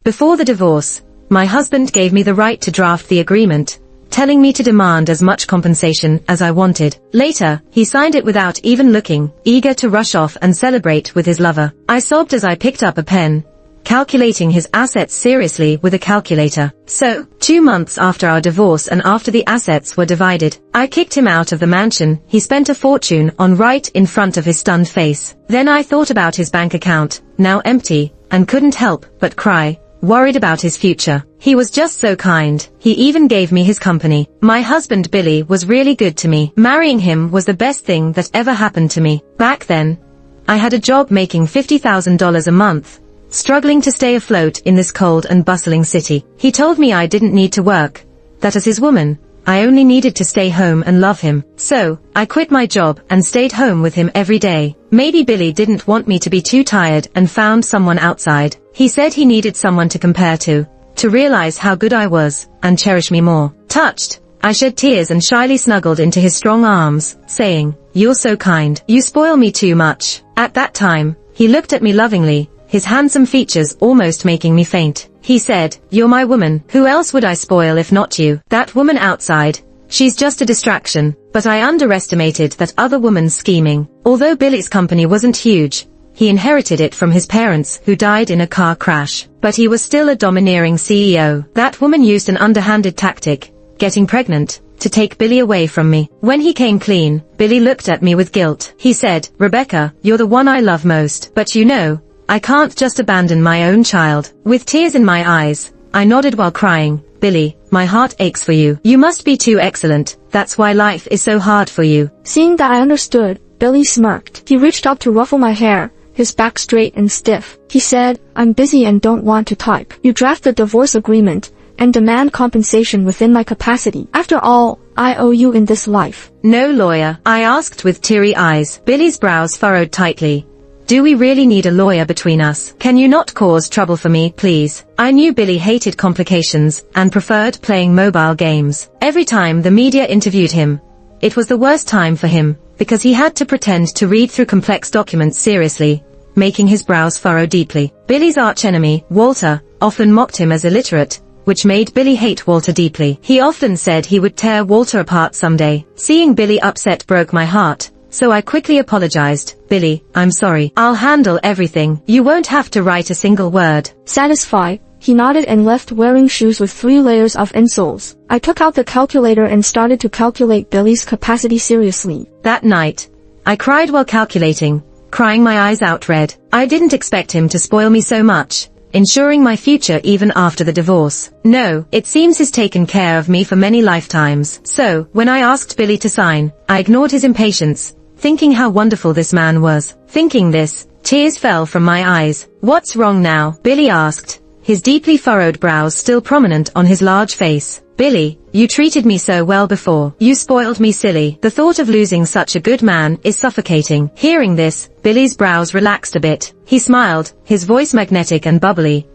Before the divorce, my husband gave me the right to draft the agreement, telling me to demand as much compensation as I wanted. Later, he signed it without even looking, eager to rush off and celebrate with his lover. I sobbed as I picked up a pen, calculating his assets seriously with a calculator. So, 2 months after our divorce and after the assets were divided, I kicked him out of the mansion he spent a fortune on right in front of his stunned face. Then I thought about his bank account, now empty, and couldn't help but cry, worried about his future. He was just so kind. He even gave me his company. My husband Billy was really good to me. Marrying him was the best thing that ever happened to me. Back then, I had a job making $50,000 a month, struggling to stay afloat in this cold and bustling city. He told me I didn't need to work, that as his woman, I only needed to stay home and love him. So, I quit my job and stayed home with him every day. Maybe Billy didn't want me to be too tired and found someone outside. He said he needed someone to compare to realize how good I was, and cherish me more. Touched, I shed tears and shyly snuggled into his strong arms, saying, "You're so kind. You spoil me too much." At that time, he looked at me lovingly, his handsome features almost making me faint. He said, "You're my woman. Who else would I spoil if not you? That woman outside, she's just a distraction." But I underestimated that other woman's scheming. Although Billy's company wasn't huge, he inherited it from his parents who died in a car crash. But he was still a domineering CEO. That woman used an underhanded tactic, getting pregnant, to take Billy away from me. When he came clean, Billy looked at me with guilt. He said, "Rebecca, you're the one I love most. But you know, I can't just abandon my own child." With tears in my eyes, I nodded while crying, "Billy, my heart aches for you. You must be too excellent. That's why life is so hard for you." Seeing that I understood, Billy smirked. He reached up to ruffle my hair, his back straight and stiff. He said, "I'm busy and don't want to type. You draft the divorce agreement and demand compensation within my capacity. After all, I owe you in this life." "No lawyer?" I asked with teary eyes. Billy's brows furrowed tightly. "Do we really need a lawyer between us? Can you not cause trouble for me, please?" I knew Billy hated complications and preferred playing mobile games. Every time the media interviewed him, it was the worst time for him, because he had to pretend to read through complex documents seriously, making his brows furrow deeply. Billy's archenemy, Walter, often mocked him as illiterate, which made Billy hate Walter deeply. He often said he would tear Walter apart someday. Seeing Billy upset broke my heart, so I quickly apologized. "Billy, I'm sorry. I'll handle everything. You won't have to write a single word." Satisfied, he nodded and left wearing shoes with 3 layers of insoles. I took out the calculator and started to calculate Billy's capacity seriously. That night, I cried while calculating, crying my eyes out red. I didn't expect him to spoil me so much, ensuring my future even after the divorce. No, it seems he's taken care of me for many lifetimes. So, when I asked Billy to sign, I ignored his impatience, thinking how wonderful this man was. Thinking this, tears fell from my eyes. "What's wrong now?" Billy asked, his deeply furrowed brows still prominent on his large face. "Billy, you treated me so well before. You spoiled me silly. The thought of losing such a good man is suffocating." Hearing this, Billy's brows relaxed a bit. He smiled, his voice magnetic and bubbly.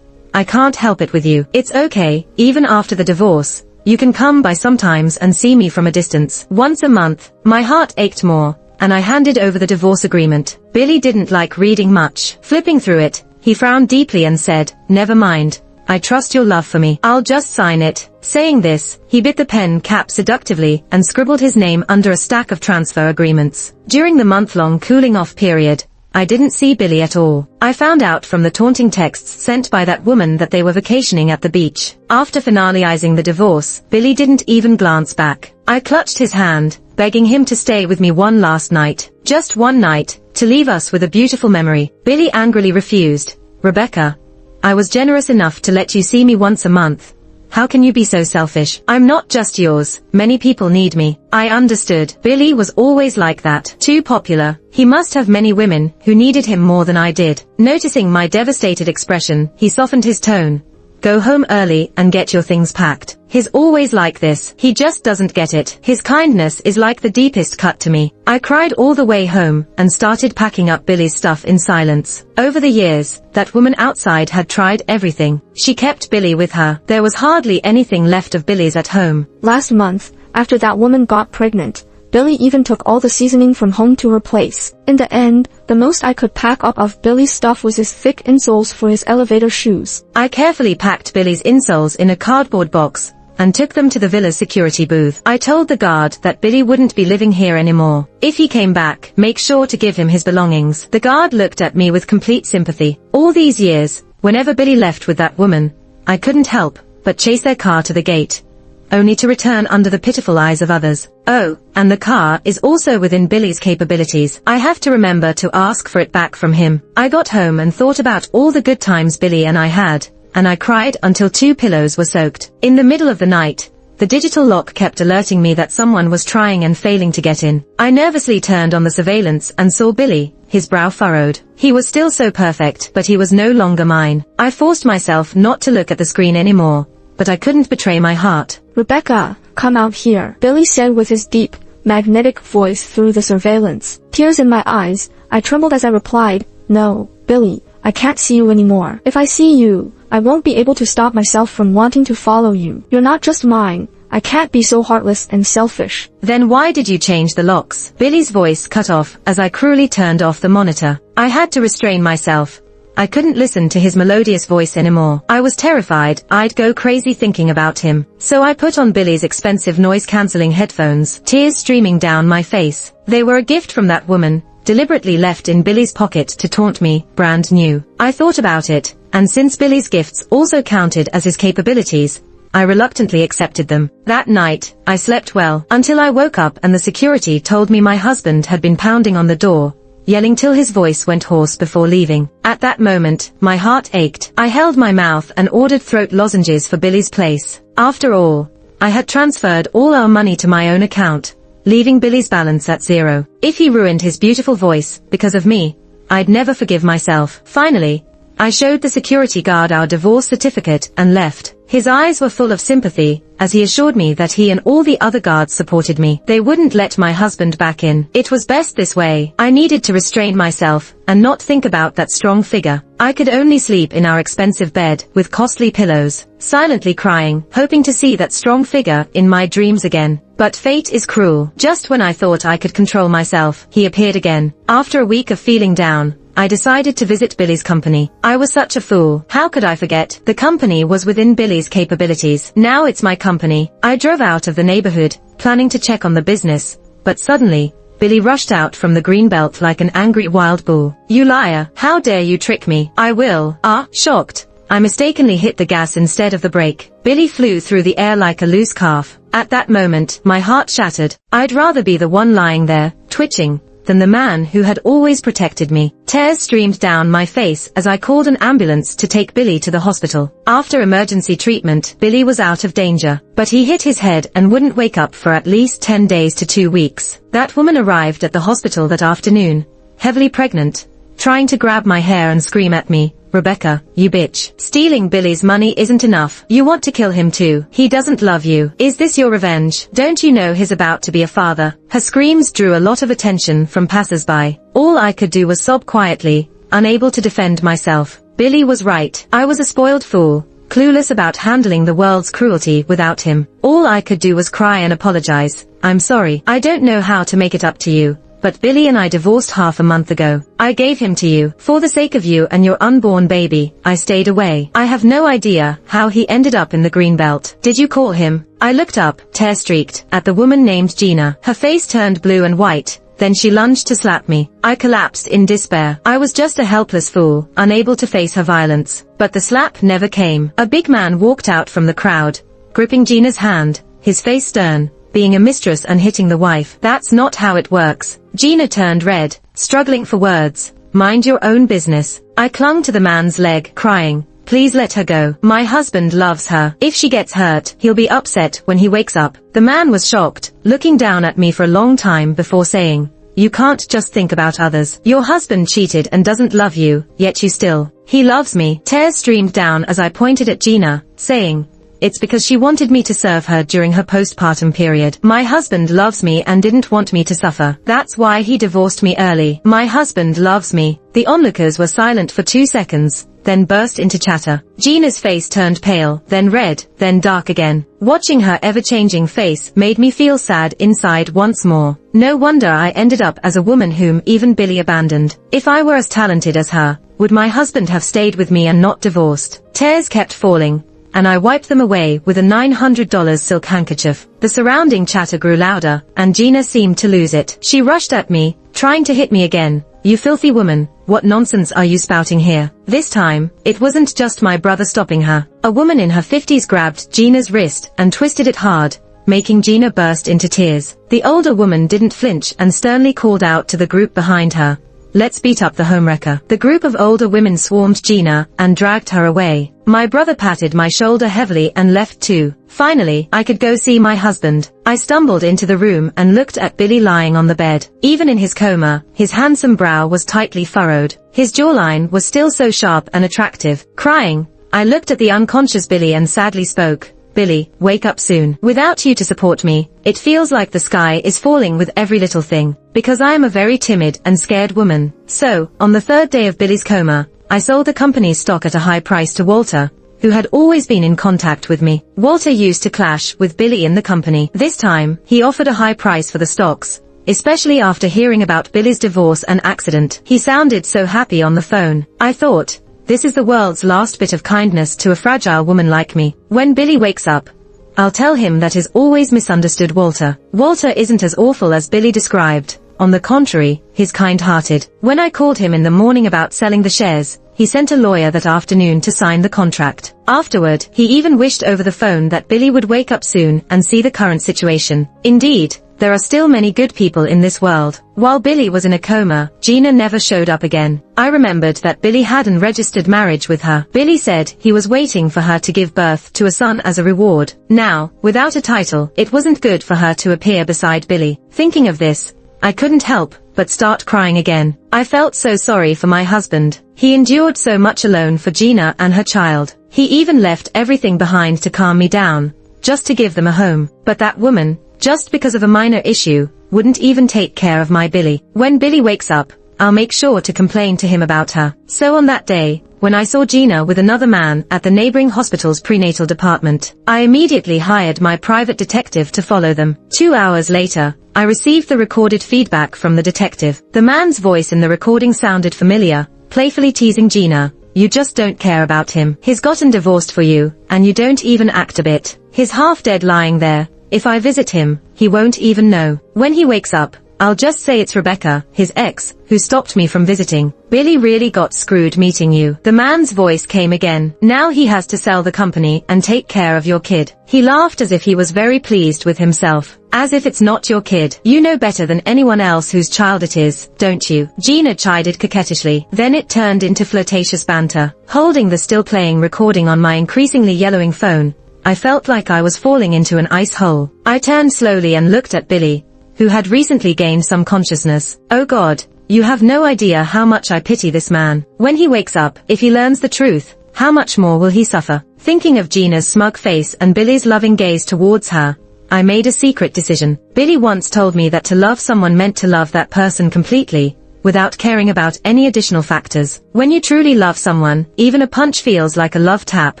"I can't help it with you. It's okay, even after the divorce. You can come by sometimes and see me from a distance. Once a month." My heart ached more, and I handed over the divorce agreement. Billy didn't like reading much. Flipping through it, he frowned deeply and said, "Never mind. I trust your love for me. I'll just sign it." Saying this, he bit the pen cap seductively and scribbled his name under a stack of transfer agreements. During the month-long cooling-off period, I didn't see Billy at all. I found out from the taunting texts sent by that woman that they were vacationing at the beach. After finalizing the divorce, Billy didn't even glance back. I clutched his hand, begging him to stay with me one last night. Just one night, to leave us with a beautiful memory. Billy angrily refused. "Rebecca, I was generous enough to let you see me once a month. How can you be so selfish? I'm not just yours. Many people need me." I understood. Billy was always like that. Too popular. He must have many women who needed him more than I did. Noticing my devastated expression, he softened his tone. "Go home early and get your things packed. He's always like this. He just doesn't get it. His kindness is like the deepest cut to me." I cried all the way home and started packing up Billy's stuff in silence. Over the years, that woman outside had tried everything. She kept Billy with her. There was hardly anything left of Billy's at home. Last month, after that woman got pregnant, Billy even took all the seasoning from home to her place. In the end, the most I could pack up of Billy's stuff was his thick insoles for his elevator shoes. I carefully packed Billy's insoles in a cardboard box and took them to the villa's security booth. I told the guard that Billy wouldn't be living here anymore. If he came back, make sure to give him his belongings. The guard looked at me with complete sympathy. All these years, whenever Billy left with that woman, I couldn't help but chase their car to the gate, only to return under the pitiful eyes of others. Oh, and the car is also within Billy's capabilities. I have to remember to ask for it back from him. I got home and thought about all the good times Billy and I had, and I cried until 2 pillows were soaked. In the middle of the night, the digital lock kept alerting me that someone was trying and failing to get in. I nervously turned on the surveillance and saw Billy, his brow furrowed. He was still so perfect, but he was no longer mine. I forced myself not to look at the screen anymore, but I couldn't betray my heart. Rebecca, come out here, Billy said with his deep, magnetic voice through the surveillance. Tears in my eyes, I trembled as I replied, no, Billy, I can't see you anymore. If I see you, I won't be able to stop myself from wanting to follow you. You're not just mine. I can't be so heartless and selfish. Then why did you change the locks? Billy's voice cut off as I cruelly turned off the monitor. I had to restrain myself. I couldn't listen to his melodious voice anymore. I was terrified I'd go crazy thinking about him. So I put on Billy's expensive noise-canceling headphones, tears streaming down my face. They were a gift from that woman, deliberately left in Billy's pocket to taunt me, brand new. I thought about it, and since Billy's gifts also counted as his capabilities, I reluctantly accepted them. That night, I slept well, until I woke up and the security told me my husband had been pounding on the door, yelling till his voice went hoarse before leaving. At that moment, my heart ached. I held my mouth and ordered throat lozenges for Billy's place. After all, I had transferred all our money to my own account, leaving Billy's balance at 0. If he ruined his beautiful voice because of me, I'd never forgive myself. Finally, I showed the security guard our divorce certificate and left. His eyes were full of sympathy, as he assured me that he and all the other guards supported me. They wouldn't let my husband back in. It was best this way. I needed to restrain myself, and not think about that strong figure. I could only sleep in our expensive bed, with costly pillows, silently crying, hoping to see that strong figure in my dreams again. But fate is cruel. Just when I thought I could control myself, he appeared again. After a week of feeling down, I decided to visit Billy's company. I was such a fool. How could I forget? The company was within Billy's capabilities. Now it's my company. I drove out of the neighborhood, planning to check on the business, but suddenly, Billy rushed out from the greenbelt like an angry wild bull. You liar! How dare you trick me? I will. Shocked, I mistakenly hit the gas instead of the brake. Billy flew through the air like a loose calf. At that moment, my heart shattered. I'd rather be the one lying there, twitching, than the man who had always protected me. Tears streamed down my face as I called an ambulance to take Billy to the hospital. After emergency treatment, Billy was out of danger, but he hit his head and wouldn't wake up for at least 10 days to 2 weeks. That woman arrived at the hospital that afternoon, heavily pregnant, trying to grab my hair and scream at me, Rebecca, you bitch. Stealing Billy's money isn't enough. You want to kill him too. He doesn't love you. Is this your revenge? Don't you know he's about to be a father? Her screams drew a lot of attention from passers-by. All I could do was sob quietly, unable to defend myself. Billy was right. I was a spoiled fool, clueless about handling the world's cruelty without him. All I could do was cry and apologize. I'm sorry. I don't know how to make it up to you, but Billy and I divorced half a month ago. I gave him to you. For the sake of you and your unborn baby, I stayed away. I have no idea how he ended up in the greenbelt. Did you call him? I looked up, tear-streaked, at the woman named Gina. Her face turned blue and white, then she lunged to slap me. I collapsed in despair. I was just a helpless fool, unable to face her violence. But the slap never came. A big man walked out from the crowd, gripping Gina's hand, his face stern. Being a mistress and hitting the wife, that's not how it works. Gina turned red, struggling for words. Mind your own business. I clung to the man's leg, crying, please let her go. My husband loves her. If she gets hurt, he'll be upset when he wakes up. The man was shocked, looking down at me for a long time before saying, you can't just think about others. Your husband cheated and doesn't love you, yet you still. He loves me. Tears streamed down as I pointed at Gina, saying, it's because she wanted me to serve her during her postpartum period. My husband loves me and didn't want me to suffer. That's why he divorced me early. My husband loves me. The onlookers were silent for 2 seconds, then burst into chatter. Gina's face turned pale, then red, then dark again. Watching her ever-changing face made me feel sad inside once more. No wonder I ended up as a woman whom even Billy abandoned. If I were as talented as her, would my husband have stayed with me and not divorced? Tears kept falling, and I wiped them away with a $900 silk handkerchief. The surrounding chatter grew louder, and Gina seemed to lose it. She rushed at me, trying to hit me again. "You filthy woman, what nonsense are you spouting here?" This time, it wasn't just my brother stopping her. A woman in her 50s grabbed Gina's wrist and twisted it hard, making Gina burst into tears. The older woman didn't flinch and sternly called out to the group behind her, "Let's beat up the homewrecker." The group of older women swarmed Gina and dragged her away. My brother patted my shoulder heavily and left too. Finally, I could go see my husband. I stumbled into the room and looked at Billy lying on the bed. Even in his coma, his handsome brow was tightly furrowed. His jawline was still so sharp and attractive. Crying, I looked at the unconscious Billy and sadly spoke, "Billy, wake up soon. Without you to support me, it feels like the sky is falling with every little thing. Because I am a very timid and scared woman." So, on the third day of Billy's coma, I sold the company's stock at a high price to Walter, who had always been in contact with me. Walter used to clash with Billy in the company. This time, he offered a high price for the stocks, especially after hearing about Billy's divorce and accident. He sounded so happy on the phone. I thought, this is the world's last bit of kindness to a fragile woman like me. When Billy wakes up, I'll tell him that he's always misunderstood Walter. Walter isn't as awful as Billy described. On the contrary, he's kind-hearted. When I called him in the morning about selling the shares, he sent a lawyer that afternoon to sign the contract. Afterward, he even wished over the phone that Billy would wake up soon and see the current situation. Indeed, there are still many good people in this world. While Billy was in a coma, Gina never showed up again. I remembered that Billy had an registered marriage with her. Billy said he was waiting for her to give birth to a son as a reward. Now, without a title, it wasn't good for her to appear beside Billy. Thinking of this, I couldn't help but start crying again. I felt so sorry for my husband. He endured so much alone for Gina and her child. He even left everything behind to calm me down, just to give them a home. But that woman, just because of a minor issue, wouldn't even take care of my Billy. When Billy wakes up, I'll make sure to complain to him about her. So on that day, when I saw Gina with another man at the neighboring hospital's prenatal department, I immediately hired my private detective to follow them. 2 hours later, I received the recorded feedback from the detective. The man's voice in the recording sounded familiar, playfully teasing Gina, "You just don't care about him. He's gotten divorced for you, and you don't even act a bit. He's half dead lying there. If I visit him, he won't even know. When he wakes up, I'll just say it's Rebecca, his ex, who stopped me from visiting. Billy really got screwed meeting you." The man's voice came again. "Now he has to sell the company and take care of your kid." He laughed as if he was very pleased with himself. "As if it's not your kid. You know better than anyone else whose child it is, don't you?" Gina chided coquettishly. Then it turned into flirtatious banter. Holding the still playing recording on my increasingly yellowing phone, I felt like I was falling into an ice hole. I turned slowly and looked at Billy, who had recently gained some consciousness. "Oh God, you have no idea how much I pity this man. When he wakes up, if he learns the truth, how much more will he suffer?" Thinking of Gina's smug face and Billy's loving gaze towards her, I made a secret decision. Billy once told me that to love someone meant to love that person completely, without caring about any additional factors. When you truly love someone, even a punch feels like a love tap.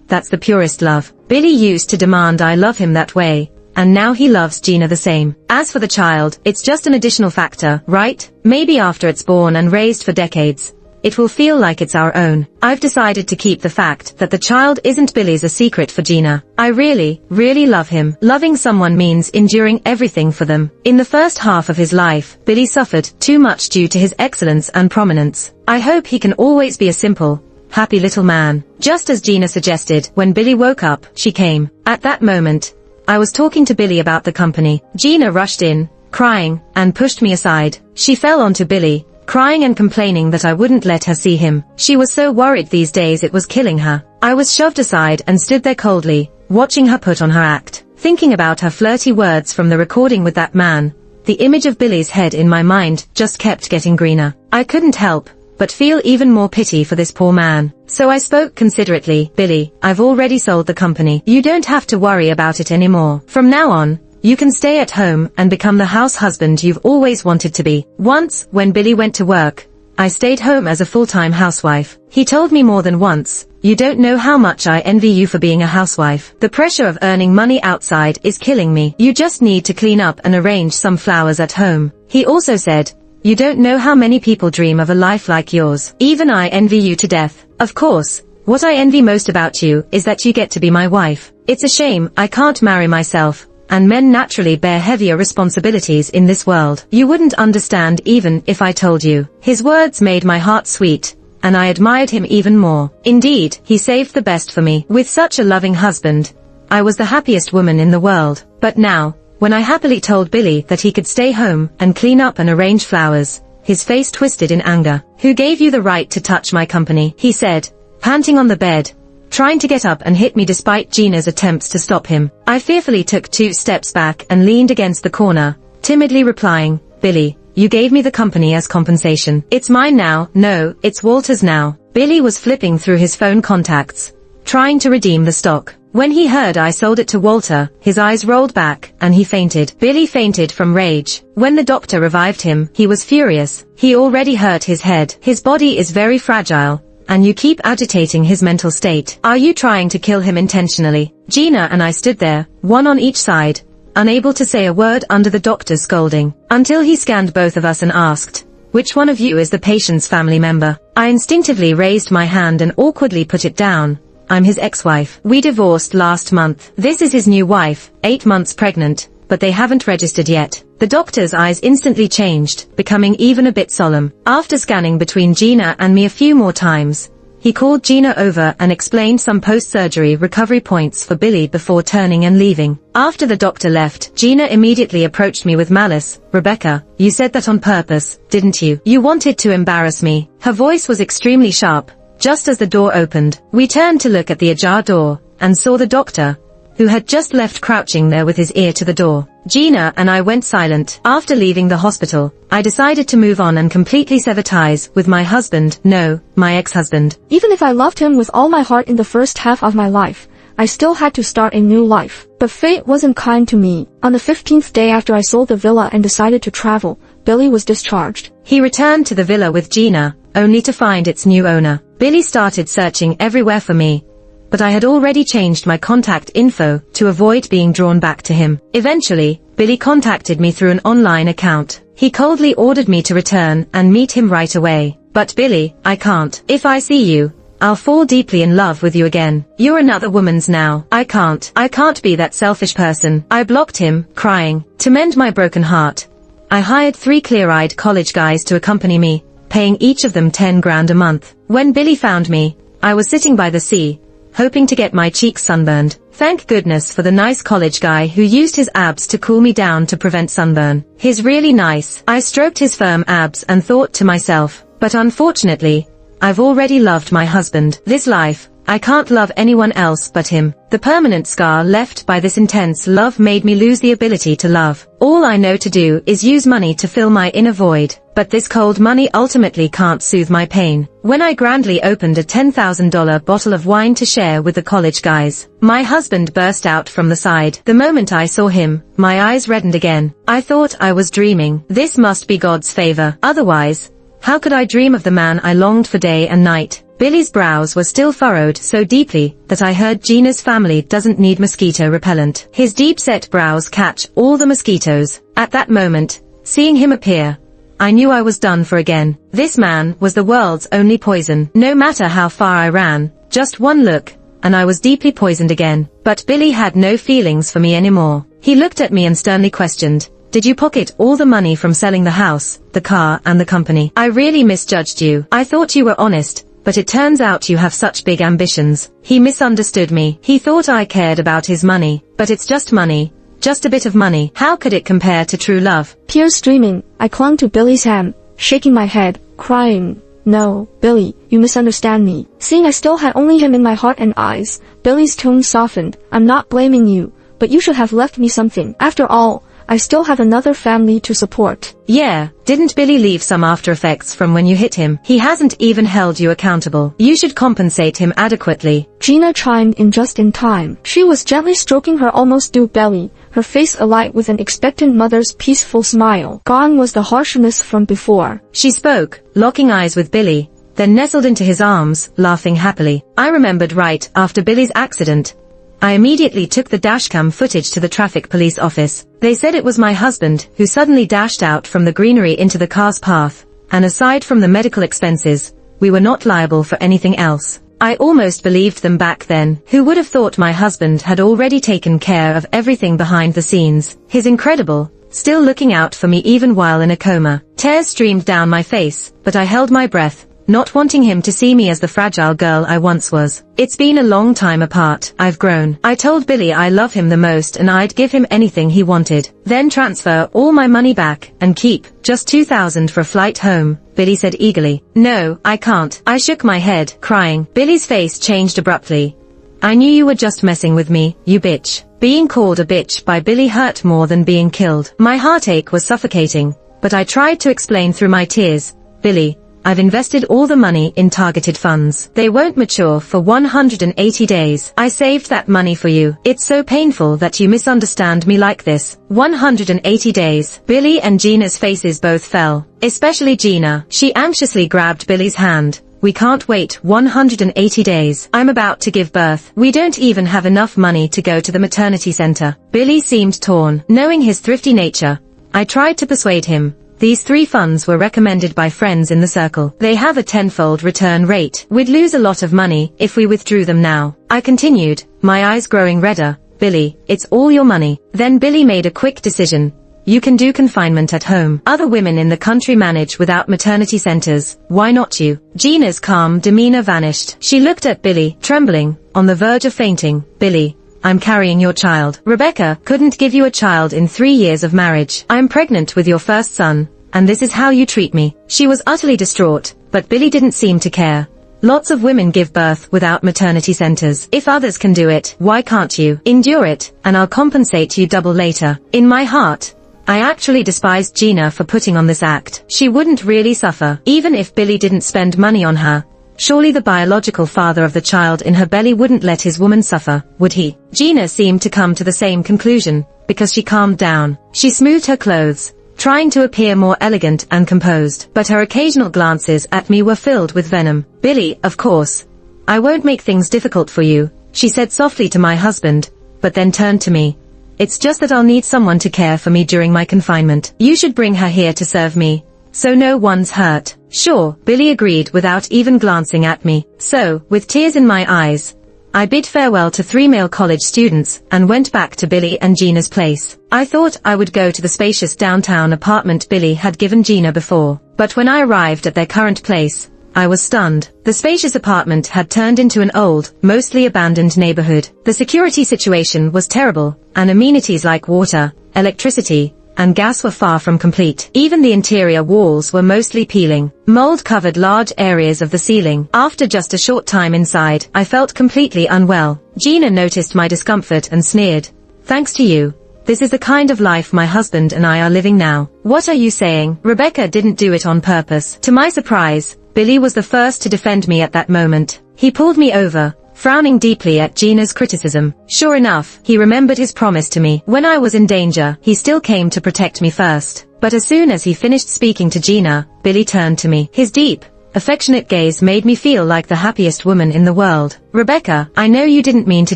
That's the purest love. Billy used to demand I love him that way, and now he loves Gina the same. As for the child, it's just an additional factor, right? Maybe after it's born and raised for decades, it will feel like it's our own. I've decided to keep the fact that the child isn't Billy's a secret for Gina. I really, really love him. Loving someone means enduring everything for them. In the first half of his life, Billy suffered too much due to his excellence and prominence. I hope he can always be a simple, happy little man. Just as Gina suggested, when Billy woke up, she came. At that moment, I was talking to Billy about the company. Gina rushed in, crying, and pushed me aside. She fell onto Billy, crying and complaining that I wouldn't let her see him. She was so worried these days it was killing her. I was shoved aside and stood there coldly, watching her put on her act. Thinking about her flirty words from the recording with that man, the image of Billy's head in my mind just kept getting greener. I couldn't help but feel even more pity for this poor man. So I spoke considerately. "Billy, I've already sold the company. You don't have to worry about it anymore. From now on, you can stay at home and become the house husband you've always wanted to be." Once, when Billy went to work, I stayed home as a full-time housewife. He told me more than once, "You don't know how much I envy you for being a housewife. The pressure of earning money outside is killing me. You just need to clean up and arrange some flowers at home." He also said, "You don't know how many people dream of a life like yours. Even I envy you to death." Of course, what I envy most about you is that you get to be my wife. It's a shame I can't marry myself, and men naturally bear heavier responsibilities in this world. You wouldn't understand even if I told you. His words made my heart sweet, and I admired him even more. Indeed, he saved the best for me. With such a loving husband, I was the happiest woman in the world. But now, when I happily told Billy that he could stay home and clean up and arrange flowers, his face twisted in anger. "Who gave you the right to touch my company?" he said, panting on the bed, trying to get up and hit me despite Gina's attempts to stop him. I fearfully took 2 steps back and leaned against the corner, timidly replying, "Billy, you gave me the company as compensation. It's mine now." "No, it's Walter's now." Billy was flipping through his phone contacts, trying to redeem the stock. When he heard I sold it to Walter, his eyes rolled back, and he fainted. Billy fainted from rage. When the doctor revived him, he was furious. He already hurt his head. His body is very fragile, and you keep agitating his mental state. Are you trying to kill him intentionally? Gina and I stood there, one on each side, unable to say a word under the doctor's scolding, until he scanned both of us and asked, "Which one of you is the patient's family member?" I instinctively raised my hand and awkwardly put it down. "I'm his ex-wife. We divorced last month. This is his new wife, 8 months pregnant, but they haven't registered yet." The doctor's eyes instantly changed, becoming even a bit solemn. After scanning between Gina and me a few more times, he called Gina over and explained some post-surgery recovery points for Billy before turning and leaving. After the doctor left, Gina immediately approached me with malice. "Rebecca, you said that on purpose, didn't you? You wanted to embarrass me." Her voice was extremely sharp. Just as the door opened, we turned to look at the ajar door, and saw the doctor, who had just left crouching there with his ear to the door. Gina and I went silent. After leaving the hospital, I decided to move on and completely sever ties with my husband, no, my ex-husband. Even if I loved him with all my heart in the first half of my life, I still had to start a new life. But fate wasn't kind to me. On the 15th day after I sold the villa and decided to travel, Billy was discharged. He returned to the villa with Gina, only to find its new owner. Billy started searching everywhere for me, but I had already changed my contact info to avoid being drawn back to him. Eventually, Billy contacted me through an online account. He coldly ordered me to return and meet him right away. "But Billy, I can't. If I see you, I'll fall deeply in love with you again. You're another woman's now. I can't be that selfish person." I blocked him, crying. To mend my broken heart, I hired 3 clear-eyed college guys to accompany me, paying each of them 10 grand a month. When Billy found me, I was sitting by the sea, hoping to get my cheeks sunburned. Thank goodness for the nice college guy who used his abs to cool me down to prevent sunburn. He's really nice. I stroked his firm abs and thought to myself, but unfortunately, I've already loved my husband. This life, I can't love anyone else but him. The permanent scar left by this intense love made me lose the ability to love. All I know to do is use money to fill my inner void, but this cold money ultimately can't soothe my pain. When I grandly opened a $10,000 bottle of wine to share with the college guys, my husband burst out from the side. The moment I saw him, my eyes reddened again. I thought I was dreaming. This must be God's favor. Otherwise, how could I dream of the man I longed for day and night? Billy's brows were still furrowed so deeply that I heard Gina's family doesn't need mosquito repellent. His deep-set brows catch all the mosquitoes. At that moment, seeing him appear, I knew I was done for again. This man was the world's only poison. No matter how far I ran, just one look, and I was deeply poisoned again. But Billy had no feelings for me anymore. He looked at me and sternly questioned, "Did you pocket all the money from selling the house, the car, and the company? I really misjudged you. I thought you were honest, but it turns out you have such big ambitions." He misunderstood me. He thought I cared about his money, but it's just money. Just a bit of money. How could it compare to true love? Tears streaming, I clung to Billy's hand, shaking my head, crying, "No, Billy, you misunderstand me." Seeing I still had only him in my heart and eyes, Billy's tone softened. "I'm not blaming you, but you should have left me something. After all, I still have another family to support. Yeah, didn't Billy leave some after effects from when you hit him? He hasn't even held you accountable. You should compensate him adequately. Gina chimed in just in time. She was gently stroking her almost due belly, her face alight with an expectant mother's peaceful smile. Gone was the harshness from before. She spoke, locking eyes with Billy, then nestled into his arms, laughing happily. I remembered right after Billy's accident. I immediately took the dashcam footage to the traffic police office. They said it was my husband who suddenly dashed out from the greenery into the car's path, and aside from the medical expenses, we were not liable for anything else. I almost believed them back then. Who would have thought my husband had already taken care of everything behind the scenes? He's incredible, still looking out for me even while in a coma. Tears streamed down my face, but I held my breath, not wanting him to see me as the fragile girl I once was. It's been a long time apart. I've grown. I told Billy I love him the most and I'd give him anything he wanted. Then transfer all my money back and keep just $2,000 for a flight home, Billy said eagerly. No, I can't. I shook my head, crying. Billy's face changed abruptly. I knew you were just messing with me, you bitch. Being called a bitch by Billy hurt more than being killed. My heartache was suffocating, but I tried to explain through my tears. Billy, I've invested all the money in targeted funds. They won't mature for 180 days. I saved that money for you. It's so painful that you misunderstand me like this. 180 days. Billy and Gina's faces both fell. Especially Gina. She anxiously grabbed Billy's hand. We can't wait 180 days. I'm about to give birth. We don't even have enough money to go to the maternity center. Billy seemed torn. Knowing his thrifty nature, I tried to persuade him. These 3 funds were recommended by friends in the circle. They have a 10-fold return rate. We'd lose a lot of money if we withdrew them now. I continued, my eyes growing redder. Billy, it's all your money. Then Billy made a quick decision. You can do confinement at home. Other women in the country manage without maternity centers. Why not you? Gina's calm demeanor vanished. She looked at Billy, trembling, on the verge of fainting. Billy, I'm carrying your child. Rebecca couldn't give you a child in 3 years of marriage. I'm pregnant with your first son, and this is how you treat me. She was utterly distraught, but Billy didn't seem to care. Lots of women give birth without maternity centers. If others can do it, why can't you? Endure it, and I'll compensate you double later. In my heart, I actually despised Gina for putting on this act. She wouldn't really suffer, even if Billy didn't spend money on her. Surely the biological father of the child in her belly wouldn't let his woman suffer, would he? Gina seemed to come to the same conclusion, because she calmed down. She smoothed her clothes, trying to appear more elegant and composed, but her occasional glances at me were filled with venom. Billy, of course. I won't make things difficult for you, she said softly to my husband, but then turned to me. It's just that I'll need someone to care for me during my confinement. You should bring her here to serve me, so no one's hurt. Sure, Billy agreed without even glancing at me. So, with tears in my eyes, I bid farewell to 3 male college students and went back to Billy and Gina's place. I thought I would go to the spacious downtown apartment Billy had given Gina before, but when I arrived at their current place, I was stunned. The spacious apartment had turned into an old, mostly abandoned neighborhood. The security situation was terrible, and amenities like water, electricity, and gas were far from complete. Even the interior walls were mostly peeling. Mold covered large areas of the ceiling. After just a short time inside, I felt completely unwell. Gina noticed my discomfort and sneered. Thanks to you. This is the kind of life my husband and I are living now. What are you saying? Rebecca didn't do it on purpose. To my surprise, Billy was the first to defend me at that moment. He pulled me over, frowning deeply at Gina's criticism. Sure enough, he remembered his promise to me. When I was in danger, he still came to protect me first. But as soon as he finished speaking to Gina, Billy turned to me. His deep, affectionate gaze made me feel like the happiest woman in the world. Rebecca, I know you didn't mean to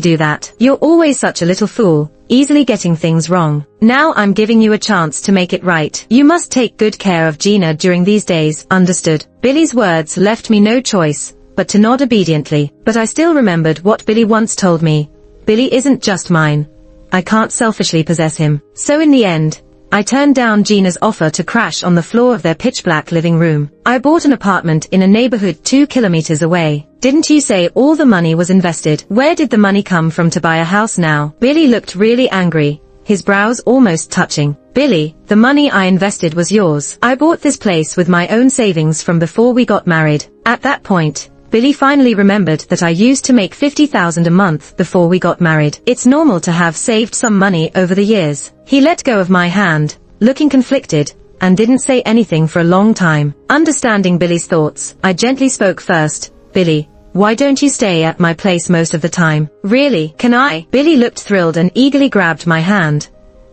do that. You're always such a little fool, easily getting things wrong. Now I'm giving you a chance to make it right. You must take good care of Gina during these days, understood? Billy's words left me no choice but to nod obediently, but I still remembered what Billy once told me. Billy isn't just mine. I can't selfishly possess him. So in the end, I turned down Gina's offer to crash on the floor of their pitch-black living room. I bought an apartment in a neighborhood 2 kilometers away. Didn't you say all the money was invested? Where did the money come from to buy a house now? Billy looked really angry, his brows almost touching. Billy, the money I invested was yours. I bought this place with my own savings from before we got married. At that point, Billy finally remembered that I used to make $50,000 a month before we got married. It's normal to have saved some money over the years. He let go of my hand, looking conflicted, and didn't say anything for a long time. Understanding Billy's thoughts, I gently spoke first. Billy, why don't you stay at my place most of the time? Really, can I? Billy looked thrilled and eagerly grabbed my hand.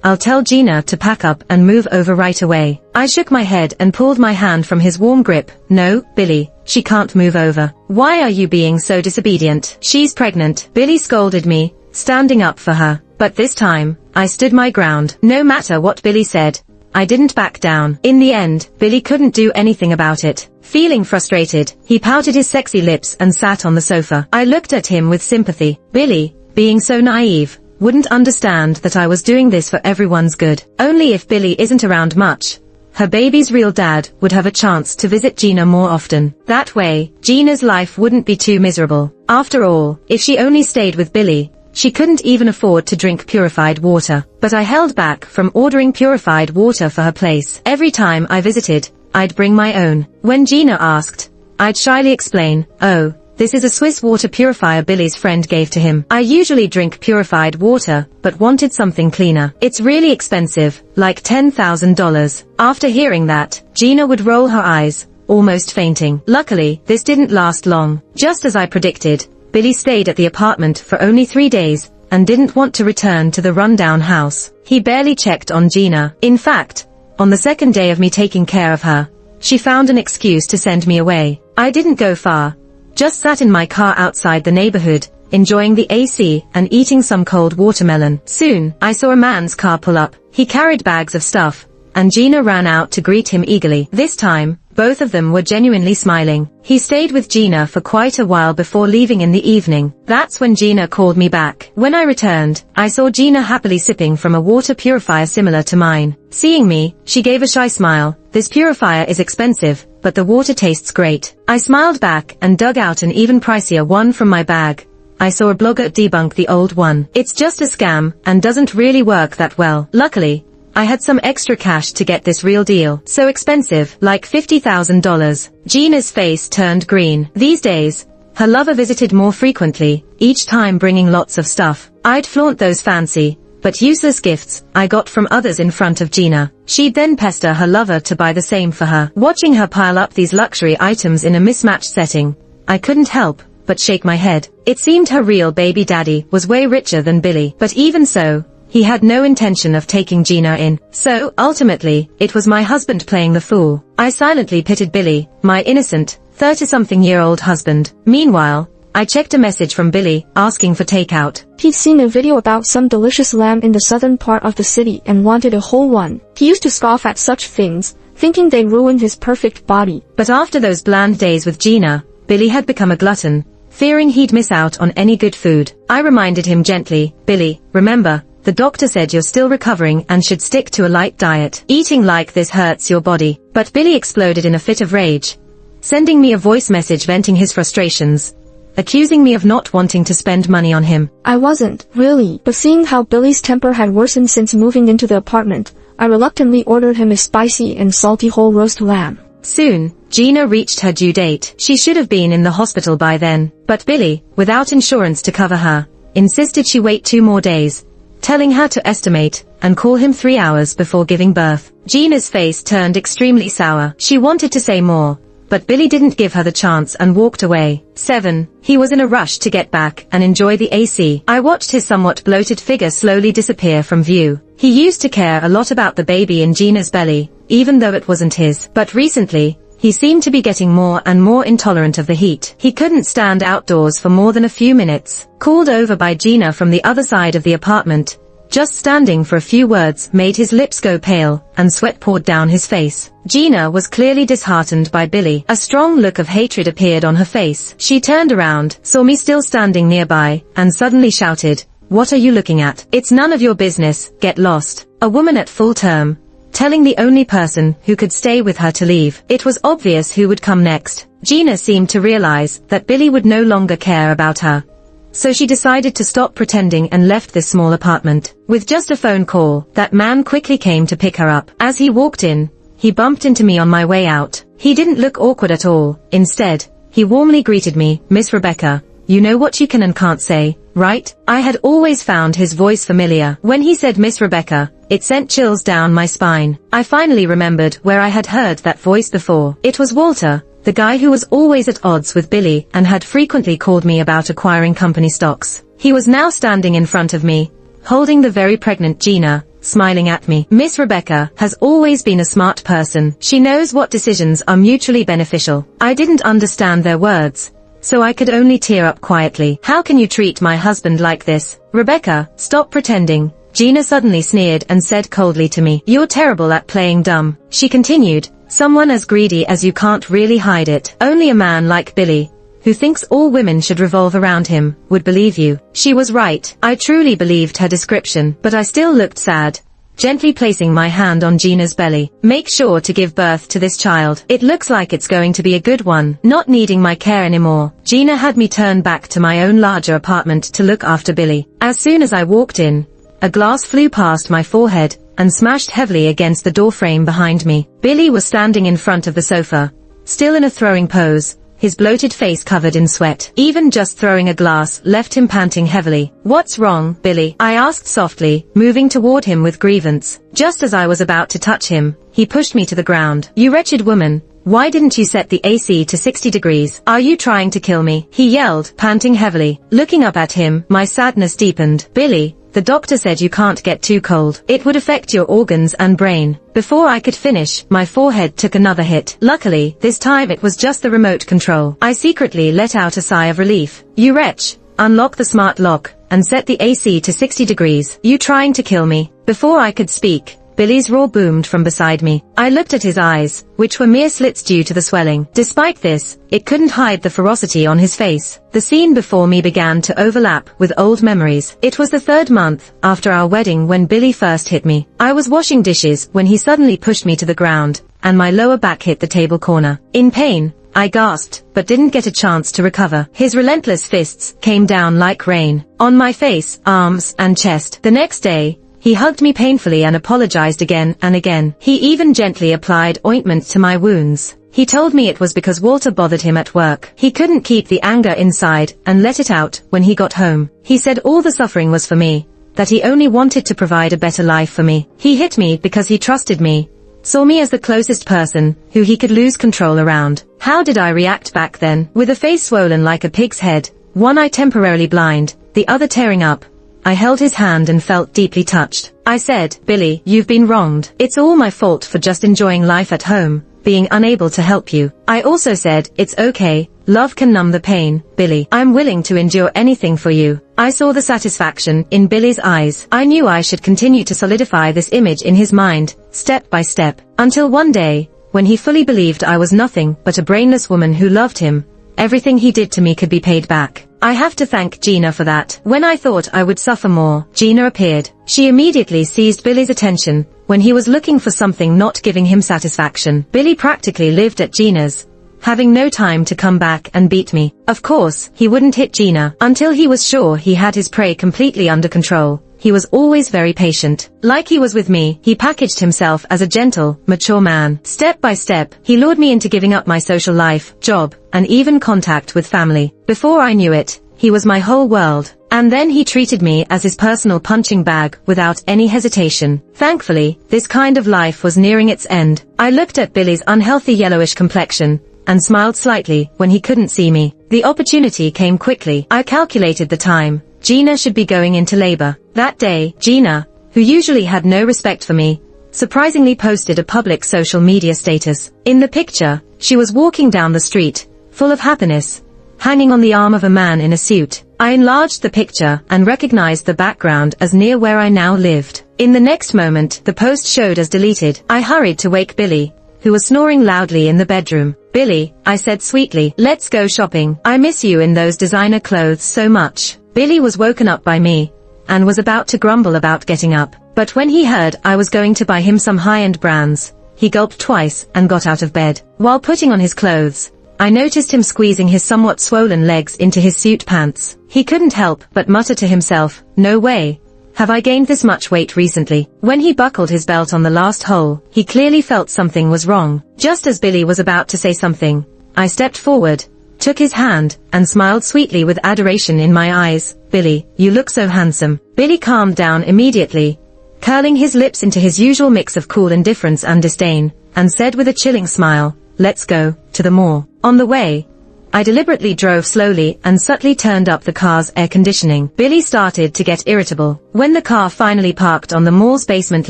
I'll tell Gina to pack up and move over right away. I shook my head and pulled my hand from his warm grip. No, Billy, she can't move over. Why are you being so disobedient? She's pregnant. Billy scolded me, standing up for her. But this time, I stood my ground. No matter what Billy said, I didn't back down. In the end, Billy couldn't do anything about it. Feeling frustrated, he pouted his sexy lips and sat on the sofa. I looked at him with sympathy. Billy, being so naive, wouldn't understand that I was doing this for everyone's good. Only if Billy isn't around much, her baby's real dad would have a chance to visit Gina more often. That way, Gina's life wouldn't be too miserable. After all, if she only stayed with Billy, she couldn't even afford to drink purified water. But I held back from ordering purified water for her place. Every time I visited, I'd bring my own. When Gina asked, I'd shyly explain, oh, this is a Swiss water purifier Billy's friend gave to him. I usually drink purified water, but wanted something cleaner. It's really expensive, like $10,000. After hearing that, Gina would roll her eyes, almost fainting. Luckily, this didn't last long. Just as I predicted, Billy stayed at the apartment for only 3 days, and didn't want to return to the rundown house. He barely checked on Gina. In fact, on the second day of me taking care of her, she found an excuse to send me away. I didn't go far. Just sat in my car outside the neighborhood, enjoying the AC and eating some cold watermelon. Soon, I saw a man's car pull up. He carried bags of stuff, and Gina ran out to greet him eagerly. This time, both of them were genuinely smiling. He stayed with Gina for quite a while before leaving in the evening. That's when Gina called me back. When I returned, I saw Gina happily sipping from a water purifier similar to mine. Seeing me, she gave a shy smile. This purifier is expensive, but the water tastes great. I smiled back and dug out an even pricier one from my bag. I saw a blogger debunk the old one. It's just a scam and doesn't really work that well. Luckily, I had some extra cash to get this real deal. So expensive, like $50,000. Gina's face turned green. These days, her lover visited more frequently, each time bringing lots of stuff. I'd flaunt those fancy, but useless gifts I got from others in front of Gina. She'd then pester her lover to buy the same for her. Watching her pile up these luxury items in a mismatched setting, I couldn't help but shake my head. It seemed her real baby daddy was way richer than Billy. But even so, he had no intention of taking Gina in. So, ultimately, it was my husband playing the fool. I silently pitied Billy, my innocent, 30-something-year-old husband. Meanwhile, I checked a message from Billy, asking for takeout. He'd seen a video about some delicious lamb in the southern part of the city and wanted a whole one. He used to scoff at such things, thinking they ruined his perfect body. But after those bland days with Gina, Billy had become a glutton, fearing he'd miss out on any good food. I reminded him gently, Billy, remember, the doctor said you're still recovering and should stick to a light diet. Eating like this hurts your body. But Billy exploded in a fit of rage, sending me a voice message venting his frustrations, accusing me of not wanting to spend money on him. I wasn't, really, but seeing how Billy's temper had worsened since moving into the apartment, I reluctantly ordered him a spicy and salty whole roast lamb. Soon, Gina reached her due date. She should have been in the hospital by then, but Billy, without insurance to cover her, insisted she wait 2 more days, telling her to estimate and call him 3 hours before giving birth. Gina's face turned extremely sour. She wanted to say more, but Billy didn't give her the chance and walked away. 7. He was in a rush to get back and enjoy the AC. I watched his somewhat bloated figure slowly disappear from view. He used to care a lot about the baby in Gina's belly, even though it wasn't his. But recently, he seemed to be getting more and more intolerant of the heat. He couldn't stand outdoors for more than a few minutes. Called over by Gina from the other side of the apartment, just standing for a few words made his lips go pale, and sweat poured down his face. Gina was clearly disheartened by Billy. A strong look of hatred appeared on her face. She turned around, saw me still standing nearby, and suddenly shouted, "What are you looking at? It's none of your business, get lost." A woman at full term, telling the only person who could stay with her to leave. It was obvious who would come next. Gina seemed to realize that Billy would no longer care about her, so she decided to stop pretending and left this small apartment. With just a phone call, that man quickly came to pick her up. As he walked in, he bumped into me on my way out. He didn't look awkward at all. Instead, he warmly greeted me. Miss Rebecca, you know what you can and can't say, right? I had always found his voice familiar. When he said Miss Rebecca, it sent chills down my spine. I finally remembered where I had heard that voice before. It was Walter, the guy who was always at odds with Billy and had frequently called me about acquiring company stocks. He was now standing in front of me, holding the very pregnant Gina, smiling at me. Miss Rebecca has always been a smart person. She knows what decisions are mutually beneficial. I didn't understand their words, so I could only tear up quietly. How can you treat my husband like this? Rebecca, stop pretending. Gina suddenly sneered and said coldly to me, you're terrible at playing dumb. She continued, someone as greedy as you can't really hide it. Only a man like Billy, who thinks all women should revolve around him, would believe you. She was right. I truly believed her description, but I still looked sad. Gently placing my hand on Gina's belly. Make sure to give birth to this child. It looks like it's going to be a good one. Not needing my care anymore, Gina had me turn back to my own larger apartment to look after Billy. As soon as I walked in, a glass flew past my forehead and smashed heavily against the doorframe behind me. Billy was standing in front of the sofa, still in a throwing pose, his bloated face covered in sweat. Even just throwing a glass left him panting heavily. What's wrong, Billy? I asked softly, moving toward him with grievance. Just as I was about to touch him, he pushed me to the ground. You wretched woman, why didn't you set the AC to 60 degrees? Are you trying to kill me? He yelled, panting heavily. Looking up at him, my sadness deepened. Billy, the doctor said you can't get too cold. It would affect your organs and brain. Before I could finish, my forehead took another hit. Luckily, this time it was just the remote control. I secretly let out a sigh of relief. You wretch, unlock the smart lock and set the AC to 60 degrees. You trying to kill me? Before I could speak, Billy's roar boomed from beside me. I looked at his eyes, which were mere slits due to the swelling. Despite this, it couldn't hide the ferocity on his face. The scene before me began to overlap with old memories. It was the 3rd month after our wedding when Billy first hit me. I was washing dishes when he suddenly pushed me to the ground, and my lower back hit the table corner. In pain, I gasped, but didn't get a chance to recover. His relentless fists came down like rain, on my face, arms, and chest. The next day, he hugged me painfully and apologized again and again. He even gently applied ointment to my wounds. He told me it was because Walter bothered him at work. He couldn't keep the anger inside and let it out when he got home. He said all the suffering was for me, that he only wanted to provide a better life for me. He hit me because he trusted me, saw me as the closest person who he could lose control around. How did I react back then? With a face swollen like a pig's head, one eye temporarily blind, the other tearing up, I held his hand and felt deeply touched. I said, Billy, you've been wronged. It's all my fault for just enjoying life at home, being unable to help you. I also said, it's okay, love can numb the pain, Billy. I'm willing to endure anything for you. I saw the satisfaction in Billy's eyes. I knew I should continue to solidify this image in his mind, step by step, until one day, when he fully believed I was nothing but a brainless woman who loved him, everything he did to me could be paid back. I have to thank Gina for that. When I thought I would suffer more, Gina appeared. She immediately seized Billy's attention when he was looking for something not giving him satisfaction. Billy practically lived at Gina's, having no time to come back and beat me. Of course, he wouldn't hit Gina until he was sure he had his prey completely under control. He was always very patient. Like he was with me, he packaged himself as a gentle, mature man. Step by step, he lured me into giving up my social life, job, and even contact with family. Before I knew it, he was my whole world. And then he treated me as his personal punching bag without any hesitation. Thankfully, this kind of life was nearing its end. I looked at Billy's unhealthy yellowish complexion and smiled slightly when he couldn't see me. The opportunity came quickly. I calculated the time. Gina should be going into labor. That day, Gina, who usually had no respect for me, surprisingly posted a public social media status. In the picture, she was walking down the street, full of happiness, hanging on the arm of a man in a suit. I enlarged the picture and recognized the background as near where I now lived. In the next moment, the post showed as deleted. I hurried to wake Billy, who was snoring loudly in the bedroom. Billy, I said sweetly, let's go shopping. I miss you in those designer clothes so much. Billy was woken up by me, and was about to grumble about getting up. But when he heard I was going to buy him some high-end brands, he gulped twice and got out of bed. While putting on his clothes, I noticed him squeezing his somewhat swollen legs into his suit pants. He couldn't help but mutter to himself, no way. Have I gained this much weight recently? When he buckled his belt on the last hole, he clearly felt something was wrong. Just as Billy was about to say something, I stepped forward, took his hand, and smiled sweetly with adoration in my eyes. "Billy, you look so handsome." Billy calmed down immediately, curling his lips into his usual mix of cool indifference and disdain, and said with a chilling smile, "Let's go to the mall." On the way, I deliberately drove slowly and subtly turned up the car's air conditioning. Billy started to get irritable. When the car finally parked on the mall's basement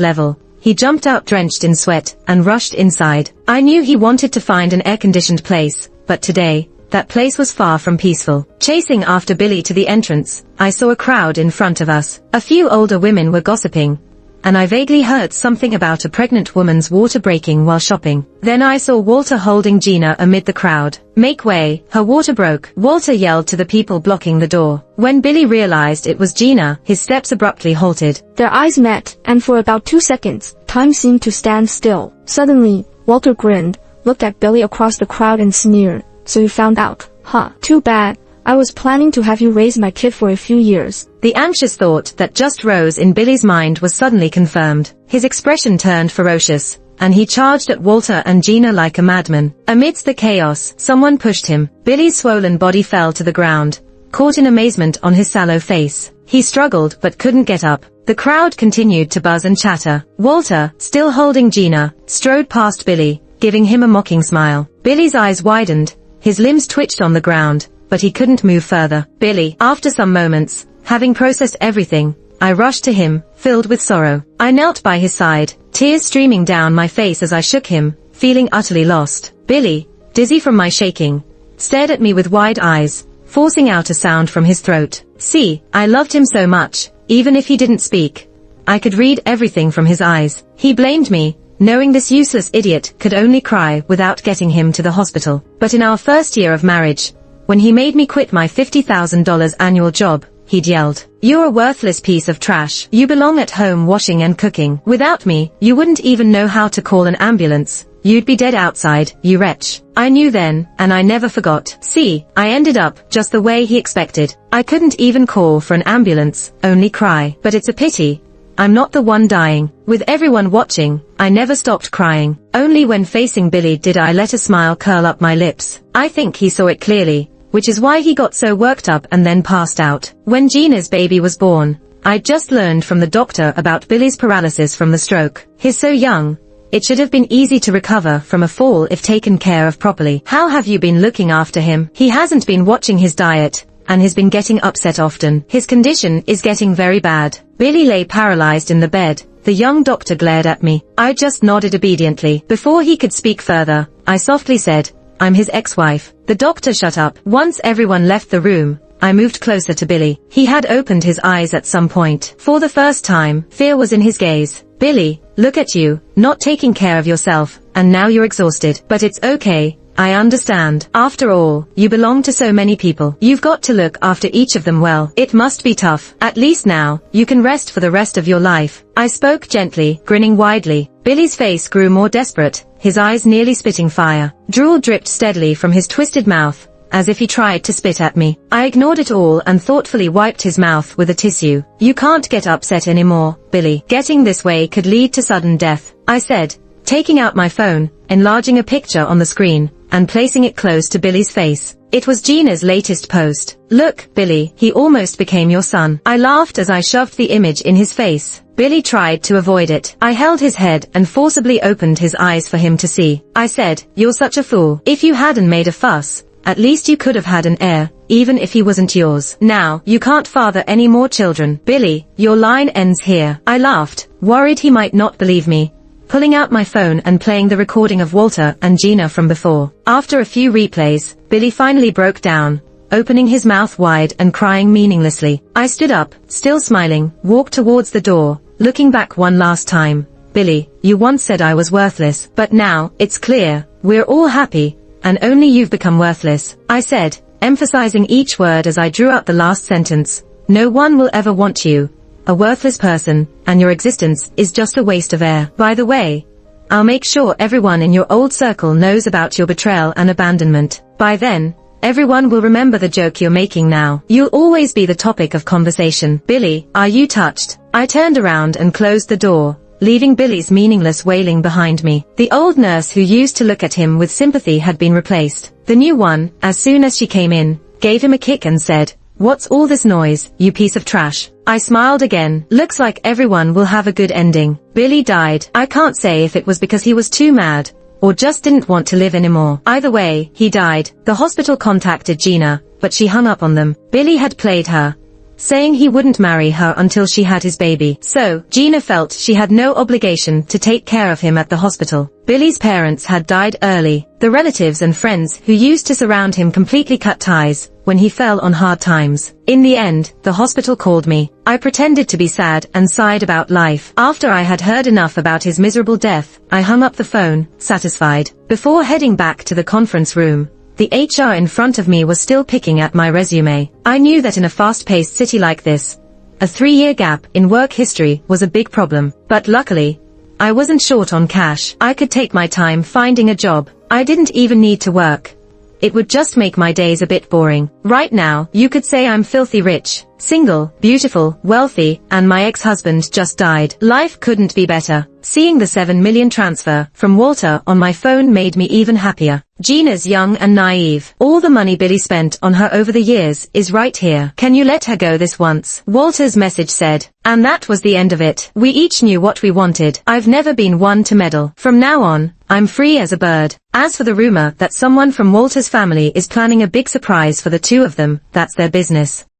level, he jumped out drenched in sweat and rushed inside. I knew he wanted to find an air-conditioned place, but today, that place was far from peaceful. Chasing after Billy to the entrance, I saw a crowd in front of us. A few older women were gossiping, and I vaguely heard something about a pregnant woman's water breaking while shopping. Then I saw Walter holding Gina amid the crowd. "Make way, her water broke," Walter yelled to the people blocking the door. When Billy realized it was Gina, his steps abruptly halted. Their eyes met, and for about 2 seconds, time seemed to stand still. Suddenly, Walter grinned, looked at Billy across the crowd and sneered. "So you found out, huh? Too bad. I was planning to have you raise my kid for a few years." The anxious thought that just rose in Billy's mind was suddenly confirmed. His expression turned ferocious, and he charged at Walter and Gina like a madman. Amidst the chaos, someone pushed him. Billy's swollen body fell to the ground, caught in amazement on his sallow face. He struggled but couldn't get up. The crowd continued to buzz and chatter. Walter, still holding Gina, strode past Billy, giving him a mocking smile. Billy's eyes widened, his limbs twitched on the ground, but he couldn't move further. "Billy," after some moments, having processed everything, I rushed to him, filled with sorrow. I knelt by his side, tears streaming down my face as I shook him, feeling utterly lost. Billy, dizzy from my shaking, stared at me with wide eyes, forcing out a sound from his throat. See, I loved him so much, even if he didn't speak. I could read everything from his eyes. He blamed me, knowing this useless idiot could only cry without getting him to the hospital. But in our first year of marriage, when he made me quit my $50,000 annual job, he'd yelled, "You're a worthless piece of trash. You belong at home washing and cooking. Without me, you wouldn't even know how to call an ambulance. You'd be dead outside, you wretch." I knew then, and I never forgot. See, I ended up just the way he expected. I couldn't even call for an ambulance, only cry. But it's a pity I'm not the one dying. With everyone watching, I never stopped crying. Only when facing Billy did I let a smile curl up my lips. I think he saw it clearly, which is why he got so worked up and then passed out. When Gina's baby was born, I'd just learned from the doctor about Billy's paralysis from the stroke. He's so young, it should have been easy to recover from a fall if taken care of properly. "How have you been looking after him?" "He hasn't been watching his diet, and has been getting upset often. His condition is getting very bad." Billy lay paralyzed in the bed. The young doctor glared at me. I just nodded obediently. Before he could speak further, I softly said, "I'm his ex-wife." The doctor shut up. Once everyone left the room, I moved closer to Billy. He had opened his eyes at some point. For the first time, fear was in his gaze. "Billy, look at you, not taking care of yourself, and now you're exhausted. But it's okay. I understand. After all, you belong to so many people. You've got to look after each of them well. It must be tough. At least now, you can rest for the rest of your life." I spoke gently, grinning widely. Billy's face grew more desperate, his eyes nearly spitting fire. Drool dripped steadily from his twisted mouth, as if he tried to spit at me. I ignored it all and thoughtfully wiped his mouth with a tissue. "You can't get upset anymore, Billy. Getting this way could lead to sudden death," I said, taking out my phone, enlarging a picture on the screen, and placing it close to Billy's face. It was Gina's latest post. "Look, Billy, he almost became your son." I laughed as I shoved the image in his face. Billy tried to avoid it. I held his head and forcibly opened his eyes for him to see. I said, "You're such a fool. If you hadn't made a fuss, at least you could have had an heir, even if he wasn't yours. Now, you can't father any more children. Billy, your line ends here." I laughed, worried he might not believe me, pulling out my phone and playing the recording of Walter and Gina from before. After a few replays, Billy finally broke down, opening his mouth wide and crying meaninglessly. I stood up, still smiling, walked towards the door, looking back one last time. "Billy, you once said I was worthless, but now, it's clear, we're all happy, and only you've become worthless," I said, emphasizing each word as I drew out the last sentence. "No one will ever want you, a worthless person, and your existence is just a waste of air. By the way, I'll make sure everyone in your old circle knows about your betrayal and abandonment. By then, everyone will remember the joke you're making now. You'll always be the topic of conversation. Billy, are you touched?" I turned around and closed the door, leaving Billy's meaningless wailing behind me. The old nurse who used to look at him with sympathy had been replaced. The new one, as soon as she came in, gave him a kick and said, "What's all this noise, you piece of trash?" I smiled again. Looks like everyone will have a good ending. Billy died. I can't say if it was because he was too mad, or just didn't want to live anymore. Either way, he died. The hospital contacted Gina, but she hung up on them. Billy had played her, saying he wouldn't marry her until she had his baby. So, Gina felt she had no obligation to take care of him at the hospital. Billy's parents had died early. The relatives and friends who used to surround him completely cut ties when he fell on hard times. In the end, the hospital called me. I pretended to be sad and sighed about life. After I had heard enough about his miserable death, I hung up the phone, satisfied. Before heading back to the conference room, the HR in front of me was still picking at my resume. I knew that in a fast-paced city like this, a 3-year gap in work history was a big problem. But luckily, I wasn't short on cash. I could take my time finding a job. I didn't even need to work. It would just make my days a bit boring. Right now, you could say I'm filthy rich, single, beautiful, wealthy, and my ex-husband just died. Life couldn't be better. Seeing the 7 million transfer from Walter on my phone made me even happier. Gina's young and naive. All the money Billy spent on her over the years is right here. Can you let her go this once? Walter's message said. And that was the end of it. We each knew what we wanted. I've never been one to meddle. From now on, I'm free as a bird. As for the rumor that someone from Walter's family is planning a big surprise for the two of them, that's their business.